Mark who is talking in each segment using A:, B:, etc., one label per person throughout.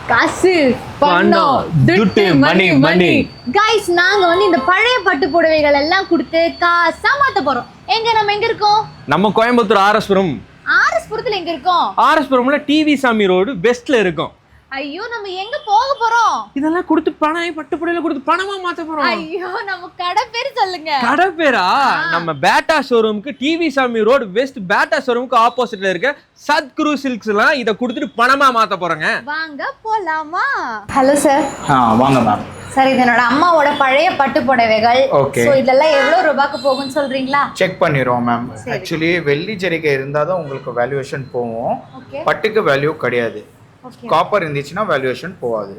A: காசு பணம் துட்டு மணி மணி गाइस நாங்க வந்து இந்த பழைய பட்டு புடவைகள் எல்லாம் கொடுத்து காசா மாத்த போறோம். நம்ம எங்க இருக்கோம்?
B: நம்ம கோயம்புத்தூர் ஆர்எஸ்புரம்.
A: ஆர்எஸ்புரத்துல எங்க இருக்கோம்?
B: ஆர்எஸ்புரம்ல டிவி சாமி ரோடு வெஸ்ட்ல இருக்கோம்.
A: ஐயோ நம்ம எங்க போக போறோம்?
B: இதெல்லாம் கொடுத்து பணம் பட்டு புடவைல கொடுத்து பணமா மாத்த போறோம்.
A: ஐயோ நம்ம கடை பேர் சொல்லுங்க.
B: கடை பேரா? நம்ம பேட்டா ஷோரூமுக்கு டிவி சாமி ரோடு வெஸ்ட் பேட்டா ஷோரூமுக்கு ஆப்போசிட்ல இருக்க சத்குரு சில்க்ஸ்லாம் இத கொடுத்துட்டு பணமா மாத்த போறோங்க.
A: வாங்க போலாமா? Hello sir.
C: வாங்க மேம்.
A: சார் இது என்னோட அம்மாவோட பழைய பட்டு புடவைகள். சோ இதெல்லாம் எவ்வளவு ரூபாய்க்கு போகும்னு சொல்றீங்களா?
C: Check பண்ணிரோம் ma'am. ஆக்சுவலி வெள்ளி ஜரிகை இருந்தாதான் உங்களுக்கு வேல்யூவேஷன் போகும். பட்டுக்கு வேல்யூ கிடையாது. காப்பர் இருந்துச்சுன்னா வேல்யூவேஷன் போகாது.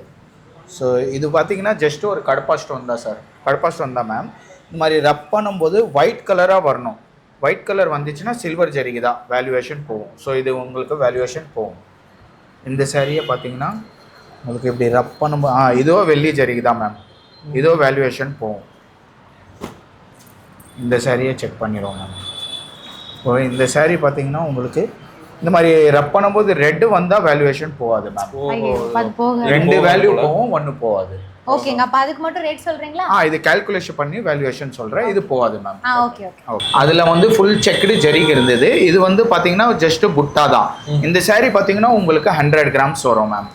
C: ஸோ இது பார்த்தீங்கன்னா ஜஸ்ட் ஒரு கடப்பா ஸ்டோன் தான் சார். கடப்பா ஸ்டோன் தான் மேம். இந்த மாதிரி ரப் பண்ணும்போது ஒயிட் கலராக வரணும். ஒயிட் கலர் வந்துச்சுன்னா சில்வர் ஜரிகை தான் வேல்யூவேஷன் போகும். ஸோ இது உங்களுக்கு வேல்யூவேஷன் போகும். இந்த சாரியை பார்த்தீங்கன்னா உங்களுக்கு இப்படி ரப் பண்ணும்போது இதோ வெள்ளி ஜரிகை தான் மேம். இதோ வேல்யூவேஷன் போகும். இந்த சாரியை செக் பண்ணிடுவோம் மேம். இப்போ இந்த சாரீ பார்த்தீங்கன்னா உங்களுக்கு இந்த மாதிரி ரப் பண்ணும்போது ரெட்டு வந்தால் வேல்யூவேஷன் போகாது மேம். ரெண்டு வேல்யூ போகும், ஒன்று போகாது.
A: ஓகேங்க. அப்ப அதுக்கு மட்டும் ரேட் சொல்றீங்களா?
C: இது கால்குலேஷன் பண்ணி வேல்யூவேஷன் சொல்றேன். இது போகாது மேம்.
A: Okay okay.
C: அதுல வந்து ஃபுல் செக்டு ஜரிகை இருந்தது. இது வந்து பாத்தீங்கன்னா ஜஸ்ட் புட்டா தான். இந்த சாரீ பாத்தீங்கன்னா உங்களுக்கு 100 கிராம்ஸ் வரும் மேம்.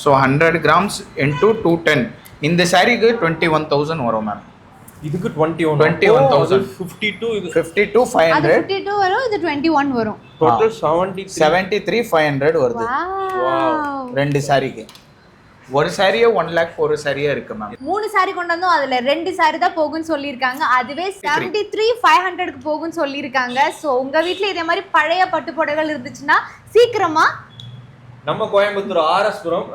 C: So 100 grams into 210. இந்த சாரீக்கு 21,000 வரும் மேம்.
B: இதுக்கு 21,000. 52 இது
C: 52,500.
A: அது 52 வரும், இது 21 வரும்.
B: டோட்டல் 73,500
C: வருது. வாவ். ரெண்டு சாரீக்கு ஒரு சாரியே 1 lakh ஒரு சாரியா இருக்கு மேம்.
A: 3 சாரி கொண்டு வந்தோம். அதுல 2 சாரி தான் போகும்னு சொல்லியிருக்காங்க. அதுவே 73,500க்கு போகும்னு சொல்லியிருக்காங்க. ஸோ உங்க வீட்டுல இதே மாதிரி பழைய பட்டு புடவைகள் இருந்துச்சுன்னா சீக்கிரமா
B: நம்ம கோயம்புத்தூர் ஆர்எஸ்புரம்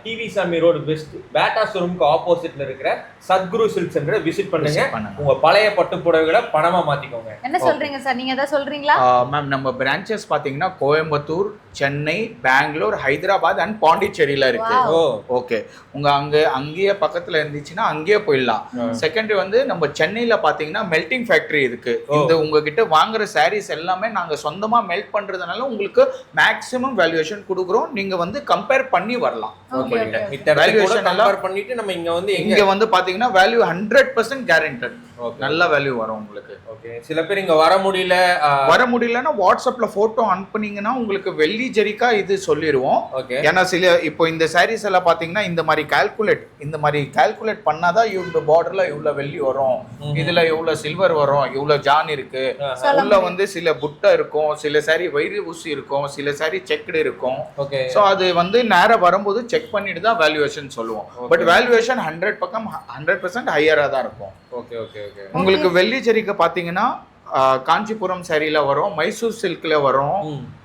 B: டிவி சாமி ரோடு வெஸ்ட் பேட்டா ஷோரூமுக்கு ஆப்போசிட்ல இருக்கிற சத்குரு சில்க் சென்டரை விசிட் பண்ணுங்க. உங்க பழைய பட்டு புடவைகளை பணமா மாத்திக்கோங்க.
A: என்ன சொல்றீங்க சார்? நீங்க ஏதாவது சொல்றீங்களா?
C: மேம் நம்ம பிரான்ச்சஸ் பாத்தீங்கன்னா கோயம்புத்தூர், சென்னை, பெங்களூர், ஹைதராபாத் அண்ட் பாண்டிச்சேரியில இருக்கு. ஓகே. உங்க அங்கேயே பக்கத்துல இருந்துச்சுன்னா அங்கேயே போயிடலாம். செகண்டரி வந்து நம்ம சென்னையில பாத்தீங்கன்னா மெல்டிங் ஃபேக்டரி இருக்கு. இந்த உங்ககிட்ட வாங்குற சாரீஸ் எல்லாமே நாங்க சொந்தமா மெல்ட் பண்றதுனால உங்களுக்கு மேக்ஸிமம் வேல்யூவேஷன் கொடுக்குறோம். நீங்க வந்து கம்பேர் பண்ணி வரலாம்.
B: வேல்யூவேஷன் கம்பேர் பண்ணிட்டு நம்ம இங்க
C: வந்து பாத்தீங்கன்னா வேல்யூ 100% கேரண்டட். நல்ல வேல்யூ வரும் உங்களுக்கு.
B: ஓகே. சில பேர் இங்க வர முடியலன்னா வாட்ஸ்அப்ல போட்டோ அனுப்புனீங்கன்னா உங்களுக்கு வெள்ளி ஜரிகா இது சொல்லிடுவோம். ஏன்னா இப்போ இந்த சாரீஸ் எல்லாம் பாத்தீங்கன்னா இந்த மாதிரி கால்குலேட் பண்ணாதான் இவ்வளவு பார்டர்ல இவ்வளவு வெள்ளி வரும், இதுல இவ்வளவு சில்வர் வரும், இவ்வளவு ஜான் இருக்கு, உள்ள வந்து சில புட்டை இருக்கும், சில சாரி வயிறு ஊசி இருக்கும், சில சாரி செக்டு இருக்கும். சோ அது வந்து நேரா வரும்போது செக் பண்ணிட்டு தான் வேல்யூவேஷன் சொல்லுவோம். பட் வேல்யூவேஷன் 100% ஹையரா தான் இருக்கும். உங்களுக்கு வெள்ளி ஜரிகை பாத்தீங்கன்னா காஞ்சிபுரம் சாரியில வரும், மைசூர் சில்க்ல வரும்,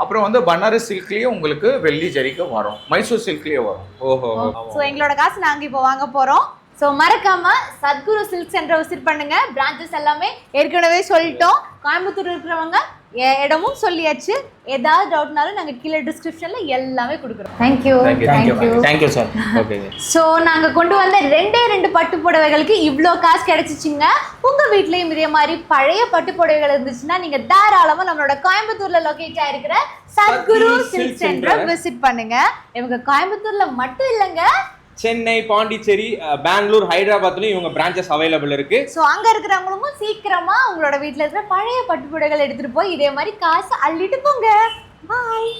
B: அப்புறம் வந்து பனாரஸ் சில்க்லயும் உங்களுக்கு வெள்ளி ஜரிகை வரும், மைசூர் சில்க்லயே வரும்.
A: சோ எங்களோட காசு நாங்க இப்போ வாங்க போறோம். சோ மறக்காம சத்குரு சில்க் சென்டரை விசிட் பண்ணுங்க. பிரான்ச்சஸ் எல்லாமே ஏற்கனவே சொல்லிட்டோம். கோயம்புத்தூர் இருக்கிறவங்க இடமும் சொல்லியாச்சு. ஏதாவது டவுட்னாலும் நாங்க கீழே டிஸ்கிரிப்ஷன்ல எல்லாமே கொடுக்குறோம்.
C: Thank you sir. ஓகே.
A: ஸோ நாங்க கொண்டு வந்த 2 பட்டு புடவைகளுக்கு இவ்வளோ காசு கிடைச்சிச்சுங்க. உங்க வீட்லயும் இதே மாதிரி பழைய பட்டு புடவைகள் இருந்துச்சுன்னா நீங்க தாராளமா நம்மளோட கோயம்புத்தூர்ல லொகேட் ஆயிருக்கிற சத்குரு சில்க் சென்டரை விசிட் பண்ணுங்க. இவங்க கோயம்புத்தூர்ல மட்டும் இல்லைங்க,
B: சென்னை, பாண்டிச்சேரி, பெங்களூர், ஹைதராபாத்லயும் இவங்க பிரான்ச்சஸ் அவைலபிள் இருக்கு.
A: சோ அங்க இருக்கிறவங்களும் சீக்கிரமா உங்களோட வீட்ல இருக்கிற பழைய பட்டு புடவைகள் எடுத்துட்டு போய் இதே மாதிரி காசு அள்ளிட்டு போங்க. பாய்.